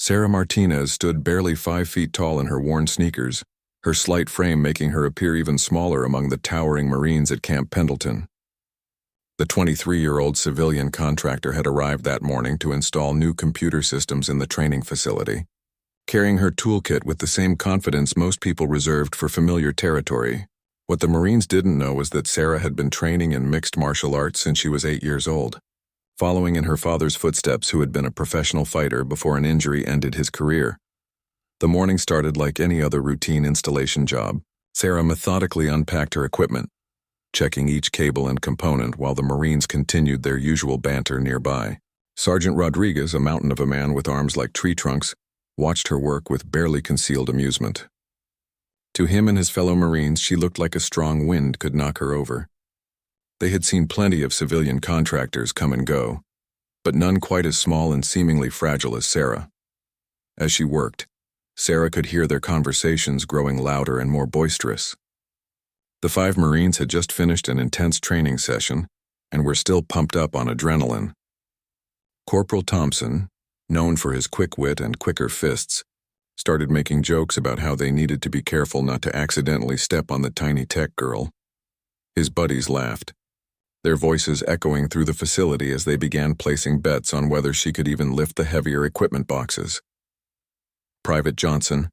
Sarah Martinez stood barely 5 feet tall in her worn sneakers, her slight frame making her appear even smaller among the towering Marines at Camp Pendleton. The 23-year-old civilian contractor had arrived that morning to install new computer systems in the training facility, carrying her toolkit with the same confidence most people reserved for familiar territory. What the Marines didn't know was that Sarah had been training in mixed martial arts since she was 8 years old, following in her father's footsteps, who had been a professional fighter before an injury ended his career. The morning started like any other routine installation job. Sarah methodically unpacked her equipment, checking each cable and component while the Marines continued their usual banter nearby. Sergeant Rodriguez, a mountain of a man with arms like tree trunks, watched her work with barely concealed amusement. To him and his fellow Marines, she looked like a strong wind could knock her over. They had seen plenty of civilian contractors come and go, but none quite as small and seemingly fragile as Sarah. As she worked, Sarah could hear their conversations growing louder and more boisterous. The 5 Marines had just finished an intense training session and were still pumped up on adrenaline. Corporal Thompson, known for his quick wit and quicker fists, started making jokes about how they needed to be careful not to accidentally step on the tiny tech girl. His buddies laughed, their voices echoing through the facility as they began placing bets on whether she could even lift the heavier equipment boxes. Private Johnson,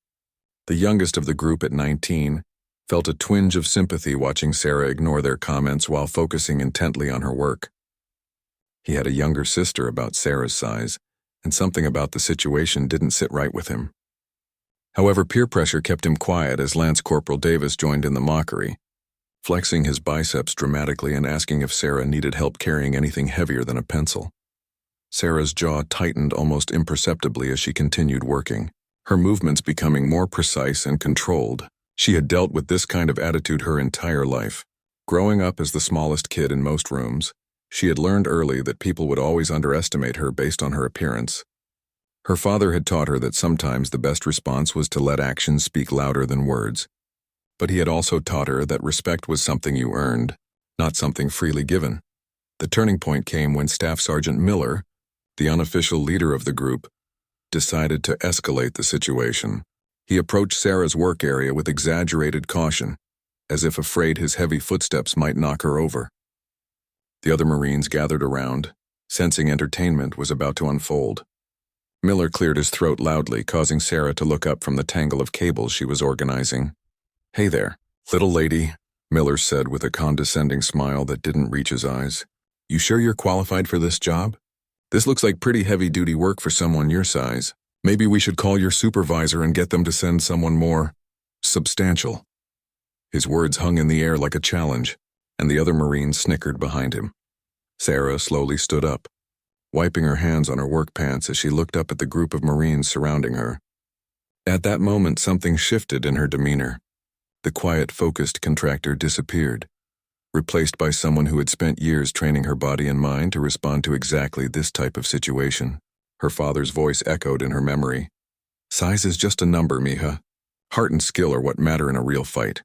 the youngest of the group at 19, felt a twinge of sympathy watching Sarah ignore their comments while focusing intently on her work. He had a younger sister about Sarah's size, and something about the situation didn't sit right with him. However, peer pressure kept him quiet as Lance Corporal Davis joined in the mockery, flexing his biceps dramatically and asking if Sarah needed help carrying anything heavier than a pencil. Sarah's jaw tightened almost imperceptibly as she continued working, her movements becoming more precise and controlled. She had dealt with this kind of attitude her entire life. Growing up as the smallest kid in most rooms, she had learned early that people would always underestimate her based on her appearance. Her father had taught her that sometimes the best response was to let actions speak louder than words. But he had also taught her that respect was something you earned, not something freely given. The turning point came when Staff Sergeant Miller, the unofficial leader of the group, decided to escalate the situation. He approached Sarah's work area with exaggerated caution, as if afraid his heavy footsteps might knock her over. The other Marines gathered around, sensing entertainment was about to unfold. Miller cleared his throat loudly, causing Sarah to look up from the tangle of cables she was organizing. "Hey there, little lady," Miller said with a condescending smile that didn't reach his eyes. "You sure you're qualified for this job? This looks like pretty heavy-duty work for someone your size. Maybe we should call your supervisor and get them to send someone more substantial." His words hung in the air like a challenge, and the other Marines snickered behind him. Sarah slowly stood up, wiping her hands on her work pants as she looked up at the group of Marines surrounding her. At that moment, something shifted in her demeanor. The quiet, focused contractor disappeared, replaced by someone who had spent years training her body and mind to respond to exactly this type of situation. Her father's voice echoed in her memory. "Size is just a number, mija. Heart and skill are what matter in a real fight."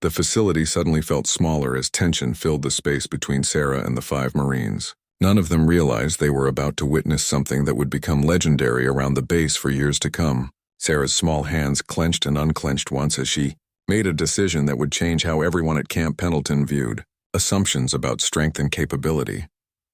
The facility suddenly felt smaller as tension filled the space between Sarah and the 5 Marines. None of them realized they were about to witness something that would become legendary around the base for years to come. Sarah's small hands clenched and unclenched once as she made a decision that would change how everyone at Camp Pendleton viewed assumptions about strength and capability.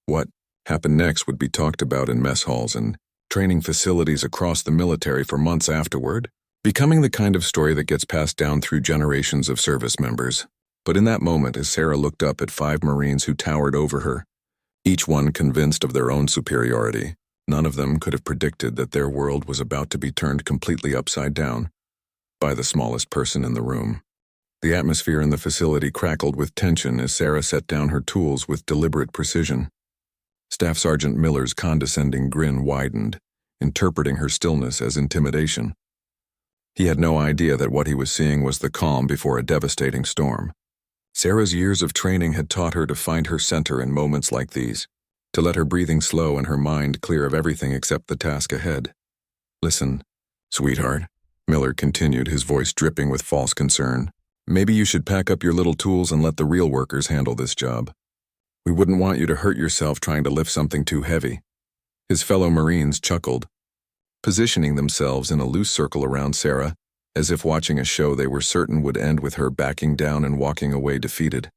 What happened next would be talked about in mess halls and training facilities across the military for months afterward, becoming the kind of story that gets passed down through generations of service members. But in that moment, as Sarah looked up at 5 Marines who towered over her, each one convinced of their own superiority, none of them could have predicted that their world was about to be turned completely upside down by the smallest person in the room. The atmosphere in the facility crackled with tension as Sarah set down her tools with deliberate precision. Staff Sergeant Miller's condescending grin widened, interpreting her stillness as intimidation. He had no idea that what he was seeing was the calm before a devastating storm. Sarah's years of training had taught her to find her center in moments like these, to let her breathing slow and her mind clear of everything except the task ahead. "Listen, sweetheart," Miller continued, his voice dripping with false concern. "Maybe you should pack up your little tools and let the real workers handle this job. We wouldn't want you to hurt yourself trying to lift something too heavy." His fellow Marines chuckled. positioning themselves in a loose circle around Sarah, as if watching a show they were certain would end with her backing down and walking away defeated.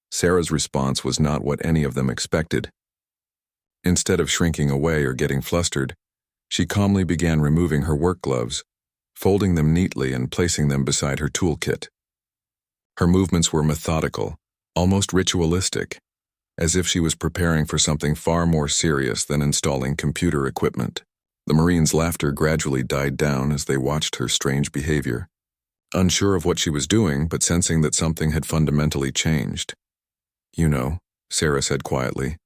Sarah's response was not what any of them expected. Instead of shrinking away or getting flustered, she calmly began removing her work gloves, folding them neatly and placing them beside her toolkit. Her movements were methodical, almost ritualistic, as if she was preparing for something far more serious than installing computer equipment. The Marine's laughter gradually died down as they watched her strange behavior, unsure of what she was doing but sensing that something had fundamentally changed. "You know," Sarah said quietly,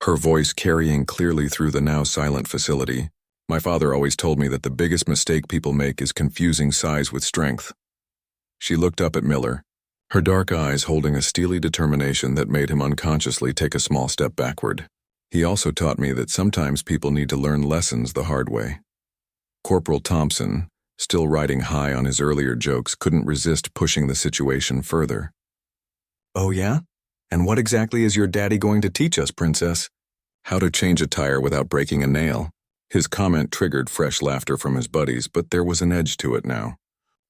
her voice carrying clearly through the now silent facility, "my father always told me that the biggest mistake people make is confusing size with strength." She looked up at Miller, her dark eyes holding a steely determination that made him unconsciously take a small step backward. "He also taught me that sometimes people need to learn lessons the hard way." Corporal Thompson, still riding high on his earlier jokes, couldn't resist pushing the situation further. "Oh yeah? And what exactly is your daddy going to teach us, Princess?" "How to change a tire without breaking a nail." His comment triggered fresh laughter from his buddies, but there was an edge to it now,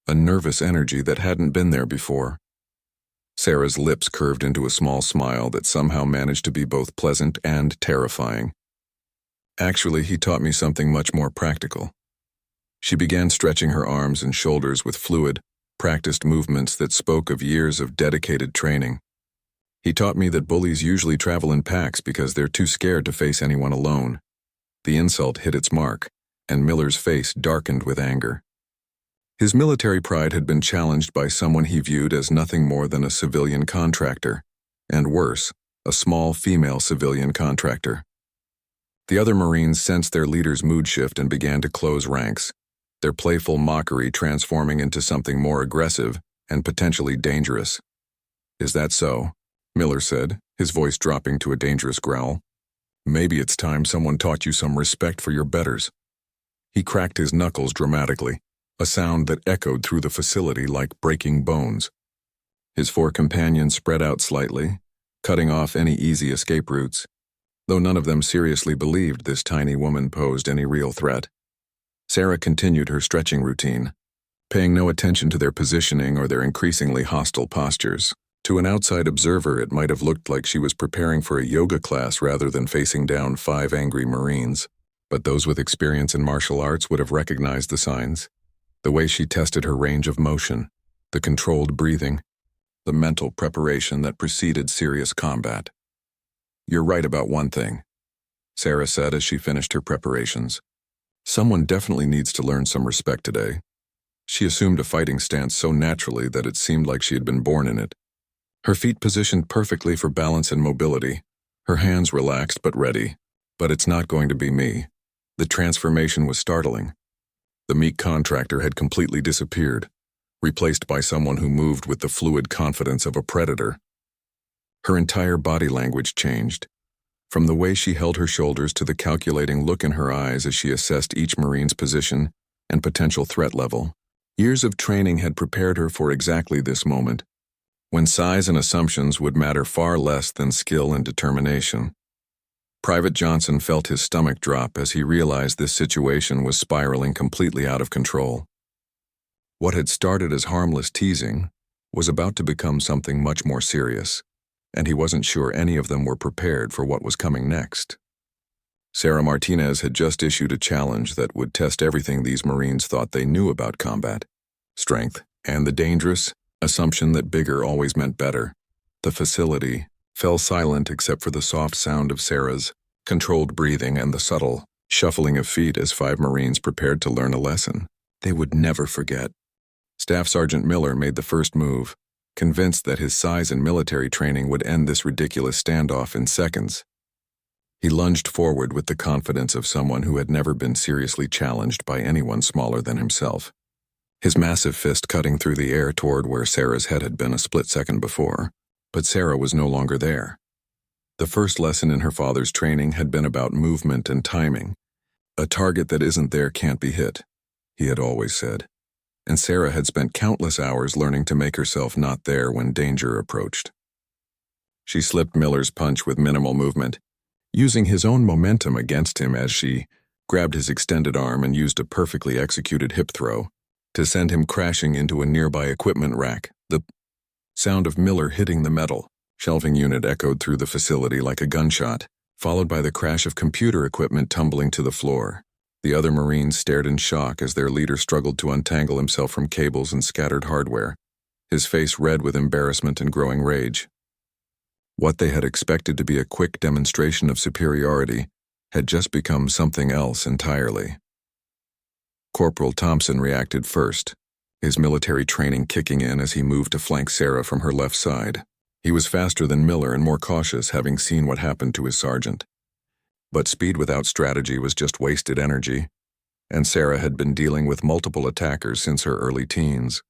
a nervous energy that hadn't been there before. Sarah's lips curved into a small smile that somehow managed to be both pleasant and terrifying. "Actually, he taught me something much more practical." She began stretching her arms and shoulders with fluid, practiced movements that spoke of years of dedicated training. "He taught me that bullies usually travel in packs because they're too scared to face anyone alone." The insult hit its mark, and Miller's face darkened with anger. His military pride had been challenged by someone he viewed as nothing more than a civilian contractor, and worse, a small female civilian contractor. The other Marines sensed their leader's mood shift and began to close ranks, their playful mockery transforming into something more aggressive and potentially dangerous. "Is that so?" Miller said, his voice dropping to a dangerous growl. "Maybe it's time someone taught you some respect for your betters." He cracked his knuckles dramatically, a sound that echoed through the facility like breaking bones. His four companions spread out slightly, cutting off any easy escape routes, though none of them seriously believed this tiny woman posed any real threat. Sarah continued her stretching routine, paying no attention to their positioning or their increasingly hostile postures. To an outside observer, it might have looked like she was preparing for a yoga class rather than facing down 5 angry Marines, but those with experience in martial arts would have recognized the signs. The way she tested her range of motion, the controlled breathing, the mental preparation that preceded serious combat. "You're right about one thing," Sarah said as she finished her preparations. "Someone definitely needs to learn some respect today." She assumed a fighting stance so naturally that it seemed like she had been born in it. Her feet positioned perfectly for balance and mobility, her hands relaxed but ready. "But it's not going to be me." The transformation was startling. The meek contractor had completely disappeared, replaced by someone who moved with the fluid confidence of a predator. Her entire body language changed, from the way she held her shoulders to the calculating look in her eyes as she assessed each Marine's position and potential threat level. Years of training had prepared her for exactly this moment, when size and assumptions would matter far less than skill and determination. Private Johnson felt his stomach drop as he realized this situation was spiraling completely out of control. What had started as harmless teasing was about to become something much more serious, and he wasn't sure any of them were prepared for what was coming next. Sarah Martinez had just issued a challenge that would test everything these Marines thought they knew about combat: strength, and the dangerous assumption that bigger always meant better. The facility fell silent except for the soft sound of Sarah's controlled breathing and the subtle shuffling of feet as 5 Marines prepared to learn a lesson they would never forget. Staff Sergeant Miller made the first move, convinced that his size and military training would end this ridiculous standoff in seconds. He lunged forward with the confidence of someone who had never been seriously challenged by anyone smaller than himself, his massive fist cutting through the air toward where Sarah's head had been a split second before. But Sarah was no longer there. The first lesson in her father's training had been about movement and timing. "A target that isn't there can't be hit," he had always said. And Sarah had spent countless hours learning to make herself not there when danger approached. She slipped Miller's punch with minimal movement, using his own momentum against him as she grabbed his extended arm and used a perfectly executed hip throw to send him crashing into a nearby equipment rack. The sound of Miller hitting the metal shelving unit echoed through the facility like a gunshot, followed by the crash of computer equipment tumbling to the floor. The other Marines stared in shock as their leader struggled to untangle himself from cables and scattered hardware, his face red with embarrassment and growing rage. What they had expected to be a quick demonstration of superiority had just become something else entirely. Corporal Thompson reacted first, his military training kicking in as he moved to flank Sarah from her left side. He was faster than Miller and more cautious, having seen what happened to his sergeant. But speed without strategy was just wasted energy, and Sarah had been dealing with multiple attackers since her early teens.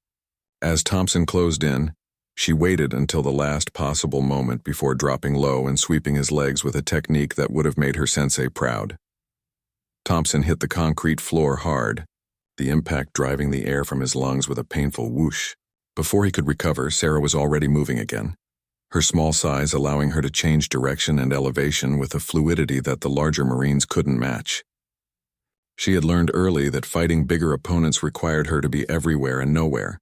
As Thompson closed in, she waited until the last possible moment before dropping low and sweeping his legs with a technique that would have made her sensei proud. Thompson hit the concrete floor hard, the impact driving the air from his lungs with a painful whoosh. Before he could recover, Sarah was already moving again, her small size allowing her to change direction and elevation with a fluidity that the larger Marines couldn't match. She had learned early that fighting bigger opponents required her to be everywhere and nowhere,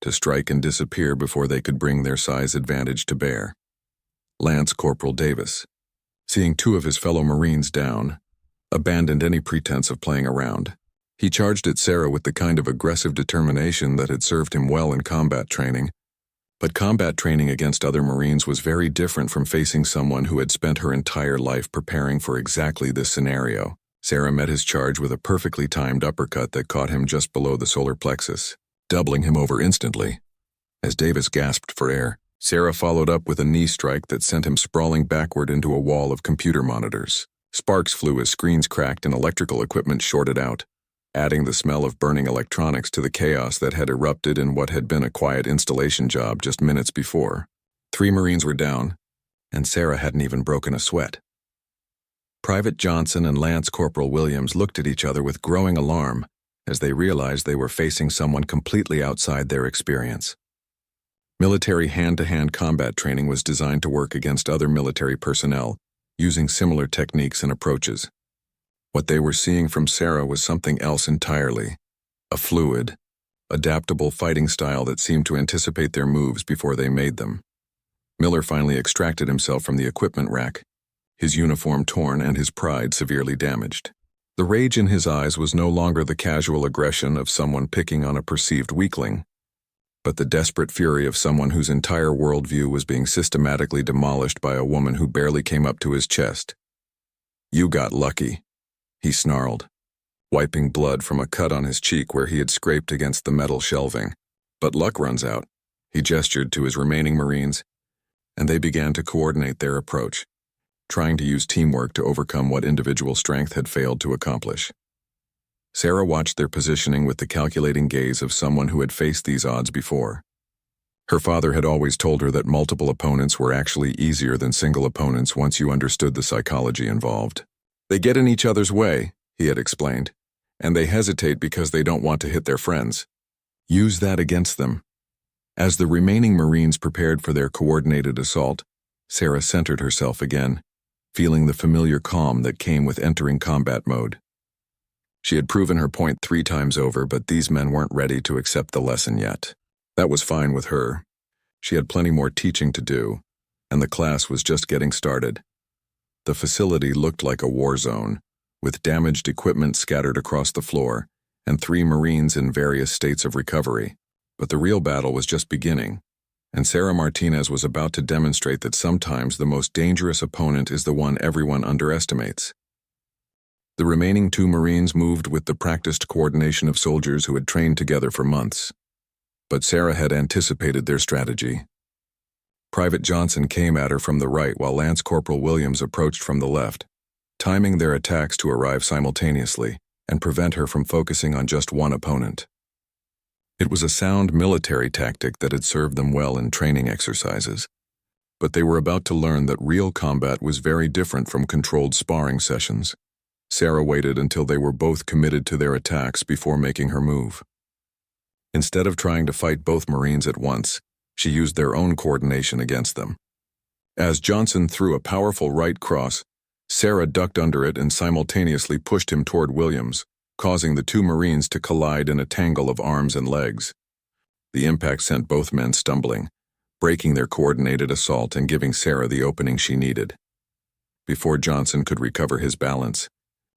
to strike and disappear before they could bring their size advantage to bear. Lance Corporal Davis, seeing two of his fellow Marines down, abandoned any pretense of playing around. He charged at Sarah with the kind of aggressive determination that had served him well in combat training. But combat training against other Marines was very different from facing someone who had spent her entire life preparing for exactly this scenario. Sarah met his charge with a perfectly timed uppercut that caught him just below the solar plexus, doubling him over instantly. As Davis gasped for air, Sarah followed up with a knee strike that sent him sprawling backward into a wall of computer monitors. Sparks flew as screens cracked and electrical equipment shorted out, adding the smell of burning electronics to the chaos that had erupted in what had been a quiet installation job just minutes before. 3 Marines were down, and Sarah hadn't even broken a sweat. Private Johnson and Lance Corporal Williams looked at each other with growing alarm as they realized they were facing someone completely outside their experience. Military hand-to-hand combat training was designed to work against other military personnel, using similar techniques and approaches. What they were seeing from Sarah was something else entirely, a fluid, adaptable fighting style that seemed to anticipate their moves before they made them. Miller finally extracted himself from the equipment rack, his uniform torn and his pride severely damaged. The rage in his eyes was no longer the casual aggression of someone picking on a perceived weakling, but the desperate fury of someone whose entire worldview was being systematically demolished by a woman who barely came up to his chest. "You got lucky," he snarled, wiping blood from a cut on his cheek where he had scraped against the metal shelving. "But luck runs out." He gestured to his remaining Marines, and they began to coordinate their approach, trying to use teamwork to overcome what individual strength had failed to accomplish. Sarah watched their positioning with the calculating gaze of someone who had faced these odds before. Her father had always told her that multiple opponents were actually easier than single opponents once you understood the psychology involved. "They get in each other's way," he had explained, "and they hesitate because they don't want to hit their friends. Use that against them." As the remaining Marines prepared for their coordinated assault, Sarah centered herself again, feeling the familiar calm that came with entering combat mode. She had proven her point 3 times over, but these men weren't ready to accept the lesson yet. That was fine with her. She had plenty more teaching to do, and the class was just getting started. The facility looked like a war zone, with damaged equipment scattered across the floor, and 3 Marines in various states of recovery. But the real battle was just beginning, and Sarah Martinez was about to demonstrate that sometimes the most dangerous opponent is the one everyone underestimates. The remaining 2 Marines moved with the practiced coordination of soldiers who had trained together for months. But Sarah had anticipated their strategy. Private Johnson came at her from the right while Lance Corporal Williams approached from the left, timing their attacks to arrive simultaneously and prevent her from focusing on just one opponent. It was a sound military tactic that had served them well in training exercises, but they were about to learn that real combat was very different from controlled sparring sessions. Sarah waited until they were both committed to their attacks before making her move. Instead of trying to fight both Marines at once, she used their own coordination against them. As Johnson threw a powerful right cross, Sarah ducked under it and simultaneously pushed him toward Williams, causing the two Marines to collide in a tangle of arms and legs. The impact sent both men stumbling, breaking their coordinated assault and giving Sarah the opening she needed. Before Johnson could recover his balance,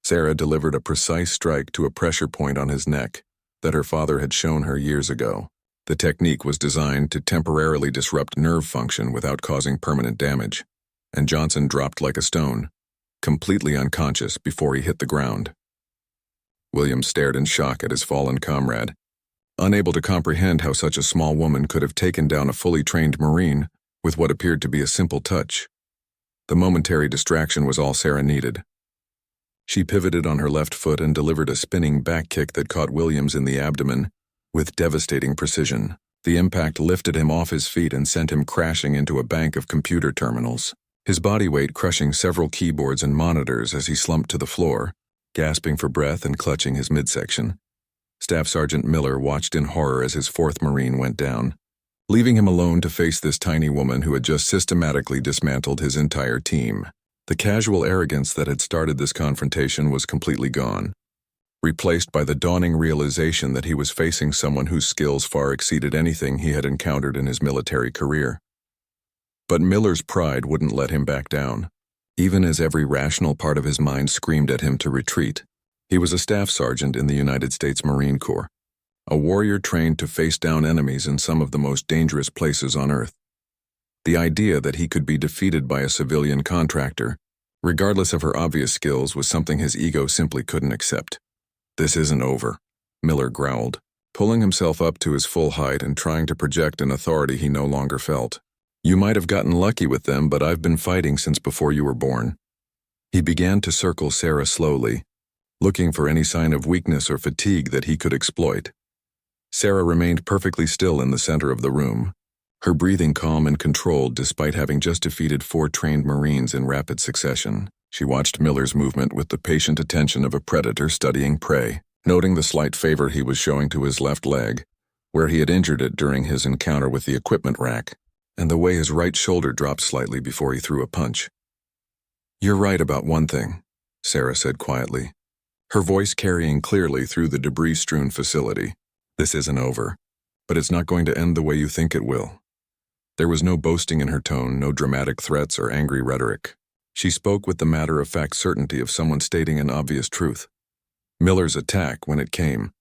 Sarah delivered a precise strike to a pressure point on his neck that her father had shown her years ago. The technique was designed to temporarily disrupt nerve function without causing permanent damage, and Johnson dropped like a stone, completely unconscious before he hit the ground. William stared in shock at his fallen comrade, unable to comprehend how such a small woman could have taken down a fully trained Marine with what appeared to be a simple touch. The momentary distraction was all Sarah needed. She pivoted on her left foot and delivered a spinning back kick that caught Williams in the abdomen with devastating precision. The impact lifted him off his feet and sent him crashing into a bank of computer terminals, his body weight crushing several keyboards and monitors as he slumped to the floor, gasping for breath and clutching his midsection. Staff Sergeant Miller watched in horror as his fourth Marine went down, leaving him alone to face this tiny woman who had just systematically dismantled his entire team. The casual arrogance that had started this confrontation was completely gone, replaced by the dawning realization that he was facing someone whose skills far exceeded anything he had encountered in his military career. But Miller's pride wouldn't let him back down, even as every rational part of his mind screamed at him to retreat. He was a staff sergeant in the United States Marine Corps, a warrior trained to face down enemies in some of the most dangerous places on Earth. The idea that he could be defeated by a civilian contractor, regardless of her obvious skills, was something his ego simply couldn't accept. "This isn't over," Miller growled, pulling himself up to his full height and trying to project an authority he no longer felt. "You might have gotten lucky with them, but I've been fighting since before you were born." He began to circle Sarah slowly, looking for any sign of weakness or fatigue that he could exploit. Sarah remained perfectly still in the center of the room, her breathing calm and controlled despite having just defeated 4 trained Marines in rapid succession. She watched Miller's movement with the patient attention of a predator studying prey, noting the slight favor he was showing to his left leg, where he had injured it during his encounter with the equipment rack, and the way his right shoulder dropped slightly before he threw a punch. "You're right about one thing," Sarah said quietly, her voice carrying clearly through the debris-strewn facility. "This isn't over, but it's not going to end the way you think it will." There was no boasting in her tone, no dramatic threats or angry rhetoric. She spoke with the matter-of-fact certainty of someone stating an obvious truth. Miller's attack, when it came,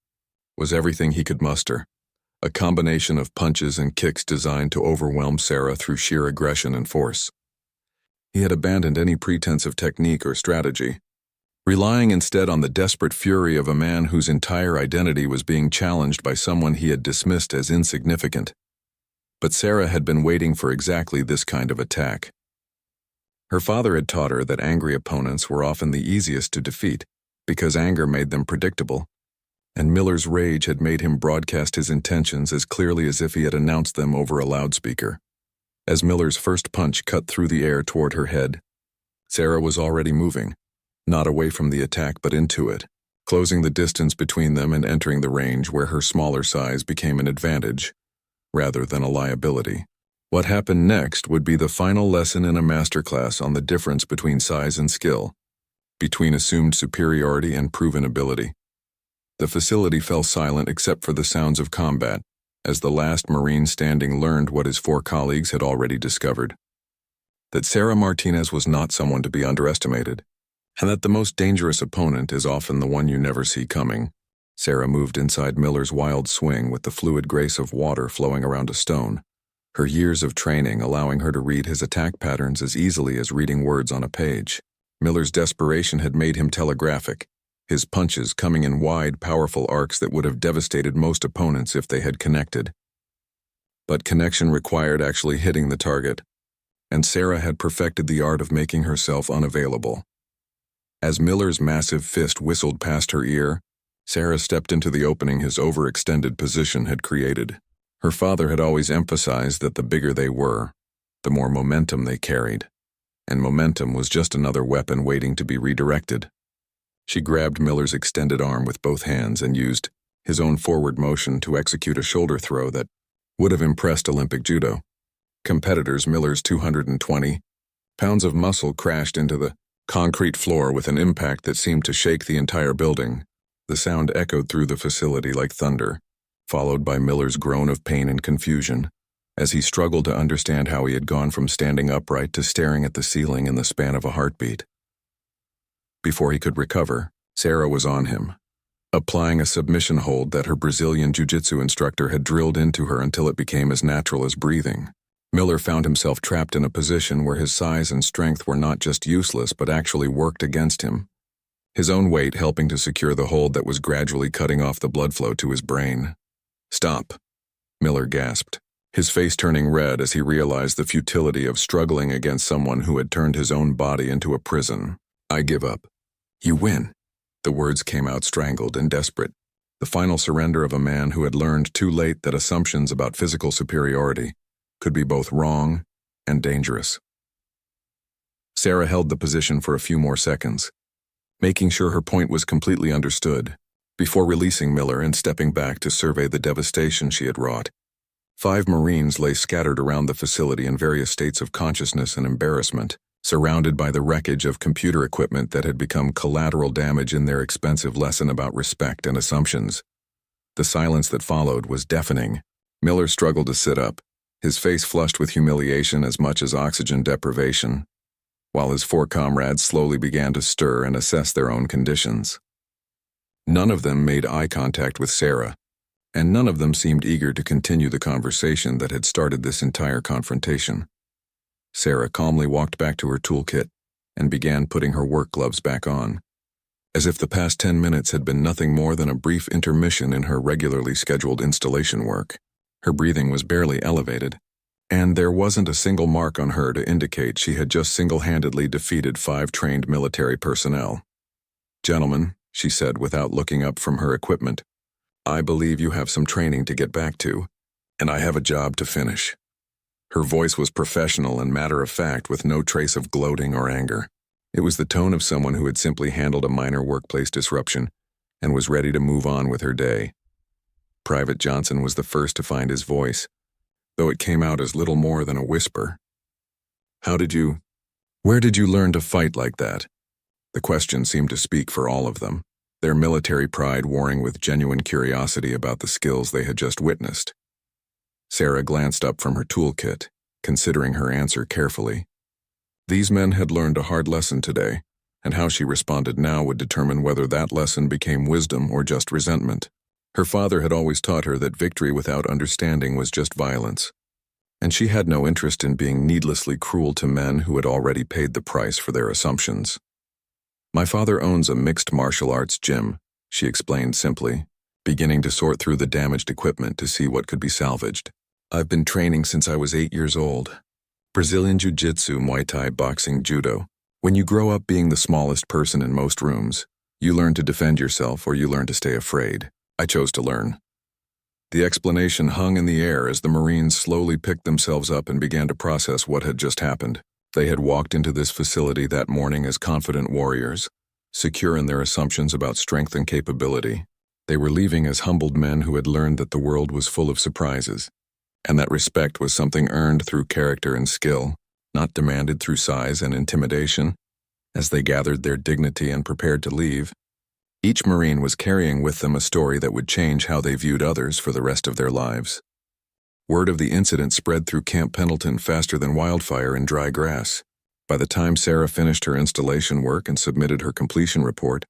was everything he could muster, a combination of punches and kicks designed to overwhelm Sarah through sheer aggression and force. He had abandoned any pretense of technique or strategy, relying instead on the desperate fury of a man whose entire identity was being challenged by someone he had dismissed as insignificant. But Sarah had been waiting for exactly this kind of attack. Her father had taught her that angry opponents were often the easiest to defeat because anger made them predictable, and Miller's rage had made him broadcast his intentions as clearly as if he had announced them over a loudspeaker. As Miller's first punch cut through the air toward her head, Sarah was already moving, not away from the attack but into it, closing the distance between them and entering the range where her smaller size became an advantage rather than a liability. What happened next would be the final lesson in a masterclass on the difference between size and skill, between assumed superiority and proven ability. The facility fell silent except for the sounds of combat, as the last Marine standing learned what his 4 colleagues had already discovered: that Sarah Martinez was not someone to be underestimated, and that the most dangerous opponent is often the one you never see coming. Sarah moved inside Miller's wild swing with the fluid grace of water flowing around a stone, her years of training allowing her to read his attack patterns as easily as reading words on a page. Miller's desperation had made him telegraphic, his punches coming in wide, powerful arcs that would have devastated most opponents if they had connected. But connection required actually hitting the target, and Sarah had perfected the art of making herself unavailable. As Miller's massive fist whistled past her ear, Sarah stepped into the opening his overextended position had created. Her father had always emphasized that the bigger they were, the more momentum they carried, and momentum was just another weapon waiting to be redirected. She grabbed Miller's extended arm with both hands and used his own forward motion to execute a shoulder throw that would have impressed Olympic judo competitors. Miller's 220 pounds of muscle crashed into the concrete floor with an impact that seemed to shake the entire building. The sound echoed through the facility like thunder, followed by Miller's groan of pain and confusion, as he struggled to understand how he had gone from standing upright to staring at the ceiling in the span of a heartbeat. Before he could recover, Sarah was on him, applying a submission hold that her Brazilian jiu-jitsu instructor had drilled into her until it became as natural as breathing. Miller found himself trapped in a position where his size and strength were not just useless but actually worked against him, his own weight helping to secure the hold that was gradually cutting off the blood flow to his brain. "Stop," Miller gasped, his face turning red as he realized the futility of struggling against someone who had turned his own body into a prison. "I give up." "You win." The words came out strangled and desperate, the final surrender of a man who had learned too late that assumptions about physical superiority could be both wrong and dangerous. Sarah held the position for a few more seconds, making sure her point was completely understood, before releasing Miller and stepping back to survey the devastation she had wrought. 5 Marines lay scattered around the facility in various states of consciousness and embarrassment, surrounded by the wreckage of computer equipment that had become collateral damage in their expensive lesson about respect and assumptions. The silence that followed was deafening. Miller struggled to sit up, his face flushed with humiliation as much as oxygen deprivation, while his 4 comrades slowly began to stir and assess their own conditions. None of them made eye contact with Sarah, and none of them seemed eager to continue the conversation that had started this entire confrontation. Sarah calmly walked back to her toolkit and began putting her work gloves back on, as if the past 10 minutes had been nothing more than a brief intermission in her regularly scheduled installation work. Her breathing was barely elevated, and there wasn't a single mark on her to indicate she had just single-handedly defeated 5 trained military personnel. "Gentlemen," she said without looking up from her equipment, "I believe you have some training to get back to, and I have a job to finish." Her voice was professional and matter-of-fact with no trace of gloating or anger. It was the tone of someone who had simply handled a minor workplace disruption and was ready to move on with her day. Private Johnson was the first to find his voice, though it came out as little more than a whisper. Where did you learn to fight like that?" The question seemed to speak for all of them, their military pride warring with genuine curiosity about the skills they had just witnessed. Sarah glanced up from her toolkit, considering her answer carefully. These men had learned a hard lesson today, and how she responded now would determine whether that lesson became wisdom or just resentment. Her father had always taught her that victory without understanding was just violence, and she had no interest in being needlessly cruel to men who had already paid the price for their assumptions. "My father owns a mixed martial arts gym," she explained simply, beginning to sort through the damaged equipment to see what could be salvaged. "I've been training since I was 8 years old. Brazilian jiu-jitsu, Muay Thai, boxing, judo. When you grow up being the smallest person in most rooms, you learn to defend yourself or you learn to stay afraid. I chose to learn." The explanation hung in the air as the Marines slowly picked themselves up and began to process what had just happened. They had walked into this facility that morning as confident warriors, secure in their assumptions about strength and capability. They were leaving as humbled men who had learned that the world was full of surprises, and that respect was something earned through character and skill, not demanded through size and intimidation. As they gathered their dignity and prepared to leave, each Marine was carrying with them a story that would change how they viewed others for the rest of their lives. Word of the incident spread through Camp Pendleton faster than wildfire in dry grass. By the time Sarah finished her installation work and submitted her completion report,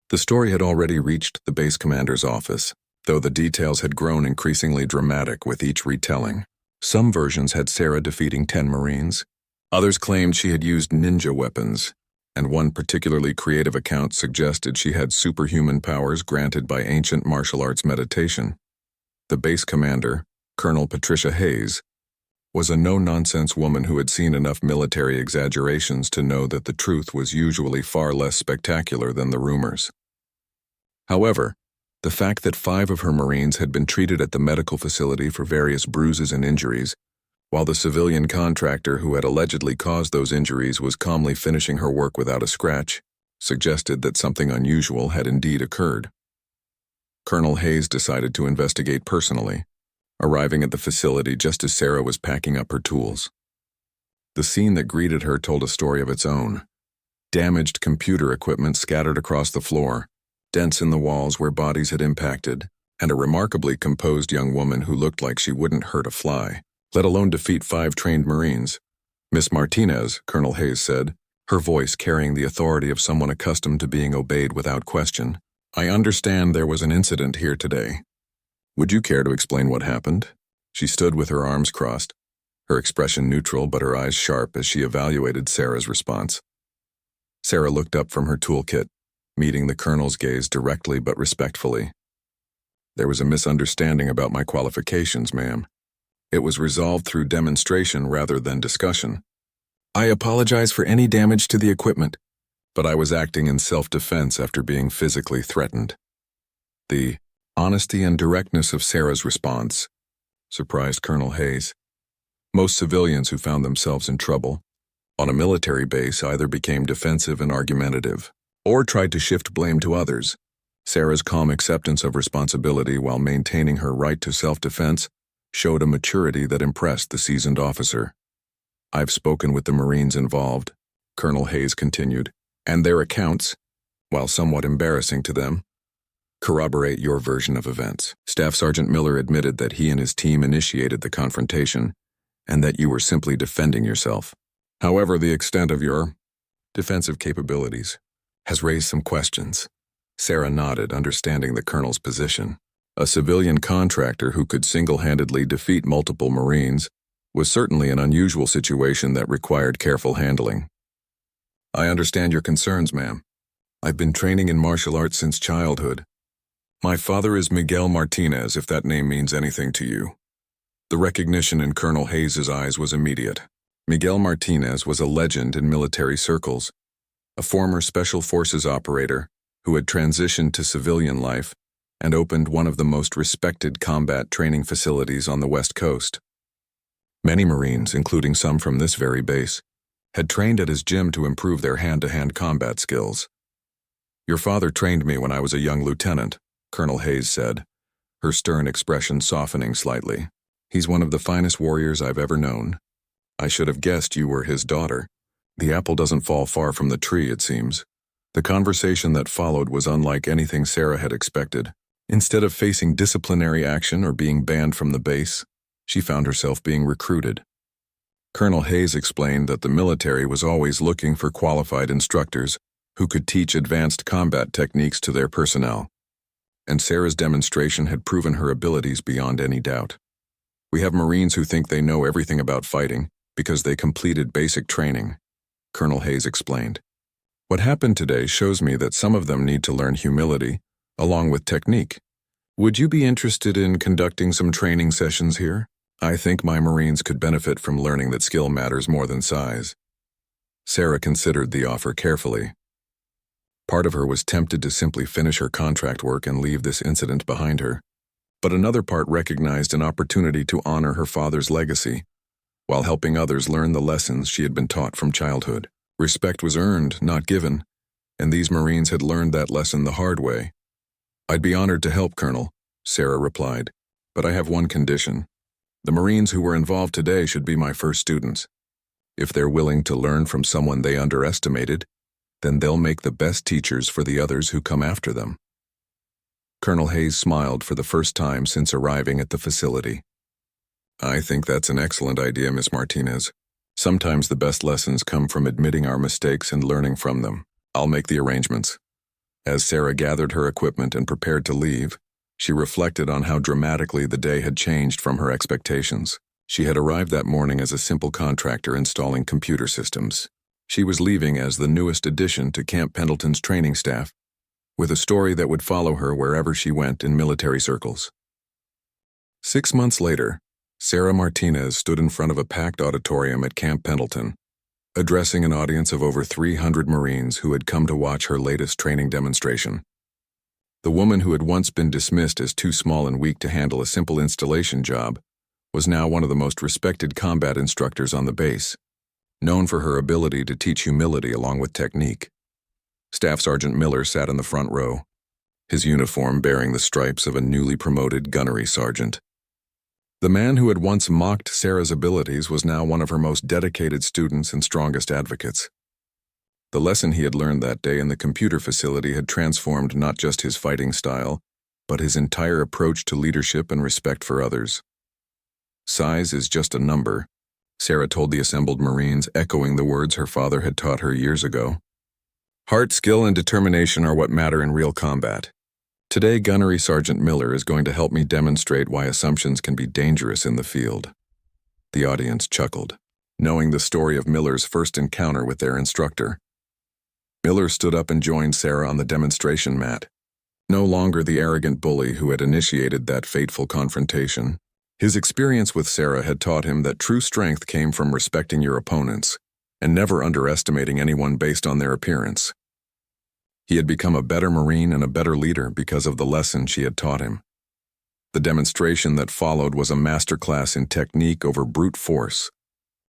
the story had already reached the base commander's office, though the details had grown increasingly dramatic with each retelling. Some versions had Sarah defeating 10 Marines. Others claimed she had used ninja weapons, and one particularly creative account suggested she had superhuman powers granted by ancient martial arts meditation. The base commander, Colonel Patricia Hayes, was a no-nonsense woman who had seen enough military exaggerations to know that the truth was usually far less spectacular than the rumors. However, the fact that 5 of her Marines had been treated at the medical facility for various bruises and injuries, while the civilian contractor who had allegedly caused those injuries was calmly finishing her work without a scratch, suggested that something unusual had indeed occurred. Colonel Hayes decided to investigate personally, arriving at the facility just as Sarah was packing up her tools. The scene that greeted her told a story of its own, Damaged computer equipment scattered across the floor, dents in the walls where bodies had impacted, and a remarkably composed young woman who looked like she wouldn't hurt a fly, let alone defeat 5 trained Marines. "Miss Martinez," Colonel Hayes said, her voice carrying the authority of someone accustomed to being obeyed without question. "I understand there was an incident here today. Would you care to explain what happened?" She stood with her arms crossed, her expression neutral but her eyes sharp as she evaluated Sarah's response. Sarah looked up from her toolkit, meeting the colonel's gaze directly but respectfully. "There was a misunderstanding about my qualifications, ma'am. It was resolved through demonstration rather than discussion. I apologize for any damage to the equipment, but I was acting in self-defense after being physically threatened." The honesty and directness of Sarah's response surprised Colonel Hayes. Most civilians who found themselves in trouble on a military base either became defensive and argumentative, or tried to shift blame to others. Sarah's calm acceptance of responsibility while maintaining her right to self-defense showed a maturity that impressed the seasoned officer. "I've spoken with the Marines involved," Colonel Hayes continued, "and their accounts, while somewhat embarrassing to them, corroborate your version of events." Staff Sergeant Miller admitted that he and his team initiated the confrontation, and that you were simply defending yourself. "However, the extent of your defensive capabilities has raised some questions." Sarah nodded, understanding the colonel's position. A civilian contractor who could single-handedly defeat multiple Marines was certainly an unusual situation that required careful handling. "I understand your concerns, ma'am. I've been training in martial arts since childhood. My father is Miguel Martinez, if that name means anything to you." The recognition in Colonel Hayes's eyes was immediate. Miguel Martinez was a legend in military circles, a former Special Forces operator who had transitioned to civilian life and opened one of the most respected combat training facilities on the West Coast. Many Marines, including some from this very base, had trained at his gym to improve their hand-to-hand combat skills. "Your father trained me when I was a young lieutenant," Colonel Hayes said, her stern expression softening slightly. "He's one of the finest warriors I've ever known. I should have guessed you were his daughter. The apple doesn't fall far from the tree, it seems." The conversation that followed was unlike anything Sarah had expected. Instead of facing disciplinary action or being banned from the base, she found herself being recruited. Colonel Hayes explained that the military was always looking for qualified instructors who could teach advanced combat techniques to their personnel, and Sarah's demonstration had proven her abilities beyond any doubt. "We have Marines who think they know everything about fighting because they completed basic training," Colonel Hayes explained. "What happened today shows me that some of them need to learn humility, along with technique. Would you be interested in conducting some training sessions here? I think my Marines could benefit from learning that skill matters more than size." Sarah considered the offer carefully. Part of her was tempted to simply finish her contract work and leave this incident behind her, but another part recognized an opportunity to honor her father's legacy, while helping others learn the lessons she had been taught from childhood. Respect was earned, not given, and these Marines had learned that lesson the hard way. "I'd be honored to help, Colonel," Sarah replied, "but I have one condition. The Marines who were involved today should be my first students. If they're willing to learn from someone they underestimated, then they'll make the best teachers for the others who come after them." Colonel Hayes smiled for the first time since arriving at the facility. "I think that's an excellent idea, Miss Martinez. Sometimes the best lessons come from admitting our mistakes and learning from them. I'll make the arrangements." As Sarah gathered her equipment and prepared to leave, she reflected on how dramatically the day had changed from her expectations. She had arrived that morning as a simple contractor installing computer systems. She was leaving as the newest addition to Camp Pendleton's training staff, with a story that would follow her wherever she went in military circles. 6 months later, Sarah Martinez stood in front of a packed auditorium at Camp Pendleton, addressing an audience of over 300 Marines who had come to watch her latest training demonstration. The woman who had once been dismissed as too small and weak to handle a simple installation job was now one of the most respected combat instructors on the base, known for her ability to teach humility along with technique. Staff Sergeant Miller sat in the front row, his uniform bearing the stripes of a newly promoted gunnery sergeant. The man who had once mocked Sarah's abilities was now one of her most dedicated students and strongest advocates. The lesson he had learned that day in the computer facility had transformed not just his fighting style, but his entire approach to leadership and respect for others. Size is just a number, Sarah told the assembled Marines, echoing the words her father had taught her years ago. Heart, skill, and determination are what matter in real combat. Today, Gunnery Sergeant Miller is going to help me demonstrate why assumptions can be dangerous in the field. The audience chuckled, knowing the story of Miller's first encounter with their instructor. Miller stood up and joined Sarah on the demonstration mat. No longer the arrogant bully who had initiated that fateful confrontation. His experience with Sarah had taught him that true strength came from respecting your opponents and never underestimating anyone based on their appearance. He had become a better Marine and a better leader because of the lesson she had taught him. The demonstration that followed was a masterclass in technique over brute force,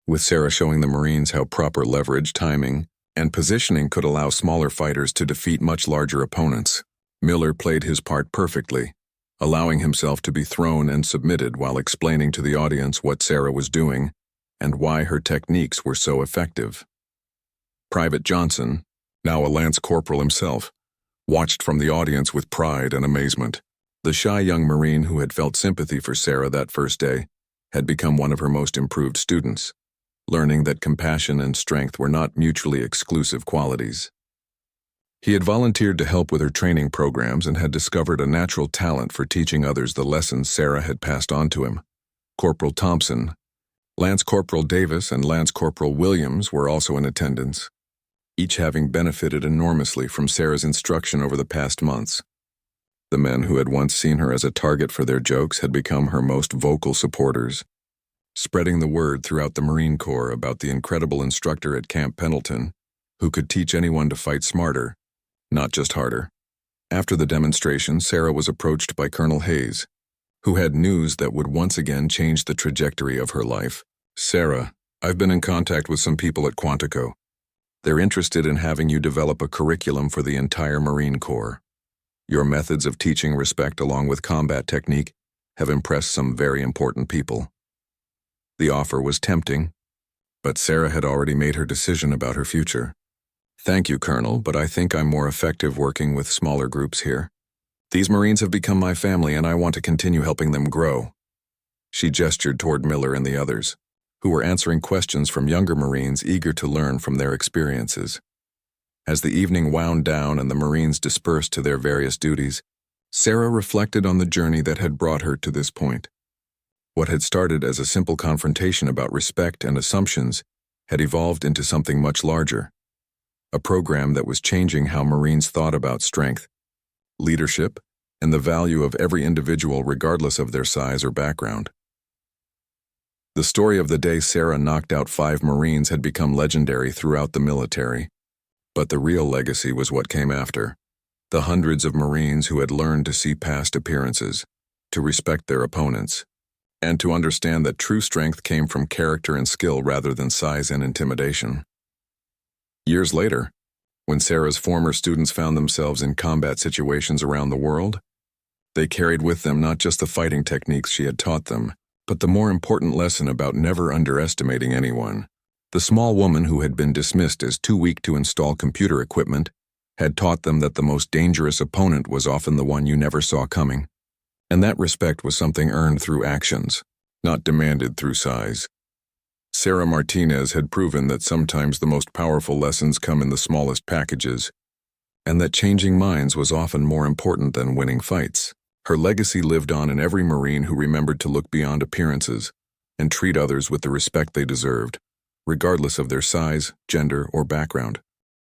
with Sarah showing the Marines how proper leverage, timing, and positioning could allow smaller fighters to defeat much larger opponents. Miller played his part perfectly, allowing himself to be thrown and submitted while explaining to the audience what Sarah was doing and why her techniques were so effective. Private Johnson, now a Lance Corporal himself, watched from the audience with pride and amazement. The shy young Marine who had felt sympathy for Sarah that first day had become one of her most improved students, learning that compassion and strength were not mutually exclusive qualities. He had volunteered to help with her training programs and had discovered a natural talent for teaching others the lessons Sarah had passed on to him. Corporal Thompson, Lance Corporal Davis, and Lance Corporal Williams were also in attendance, each having benefited enormously from Sarah's instruction over the past months. The men who had once seen her as a target for their jokes had become her most vocal supporters, spreading the word throughout the Marine Corps about the incredible instructor at Camp Pendleton who could teach anyone to fight smarter, not just harder. After the demonstration, Sarah was approached by Colonel Hayes, who had news that would once again change the trajectory of her life. Sarah, I've been in contact with some people at Quantico. They're interested in having you develop a curriculum for the entire Marine Corps. Your methods of teaching respect along with combat technique have impressed some very important people. The offer was tempting, but Sarah had already made her decision about her future. Thank you, Colonel, but I think I'm more effective working with smaller groups here. These Marines have become my family and I want to continue helping them grow. She gestured toward Miller and the others, who were answering questions from younger Marines eager to learn from their experiences. As the evening wound down and the Marines dispersed to their various duties, Sarah reflected on the journey that had brought her to this point. What had started as a simple confrontation about respect and assumptions had evolved into something much larger. A program that was changing how Marines thought about strength, leadership, and the value of every individual regardless of their size or background. The story of the day Sarah knocked out 5 Marines had become legendary throughout the military, but the real legacy was what came after. The hundreds of Marines who had learned to see past appearances, to respect their opponents, and to understand that true strength came from character and skill rather than size and intimidation. Years later, when Sarah's former students found themselves in combat situations around the world, they carried with them not just the fighting techniques she had taught them, but the more important lesson about never underestimating anyone. The small woman who had been dismissed as too weak to install computer equipment had taught them that the most dangerous opponent was often the one you never saw coming. And that respect was something earned through actions, not demanded through size. Sarah Martinez had proven that sometimes the most powerful lessons come in the smallest packages, and that changing minds was often more important than winning fights. Her legacy lived on in every Marine who remembered to look beyond appearances and treat others with the respect they deserved, regardless of their size, gender, or background.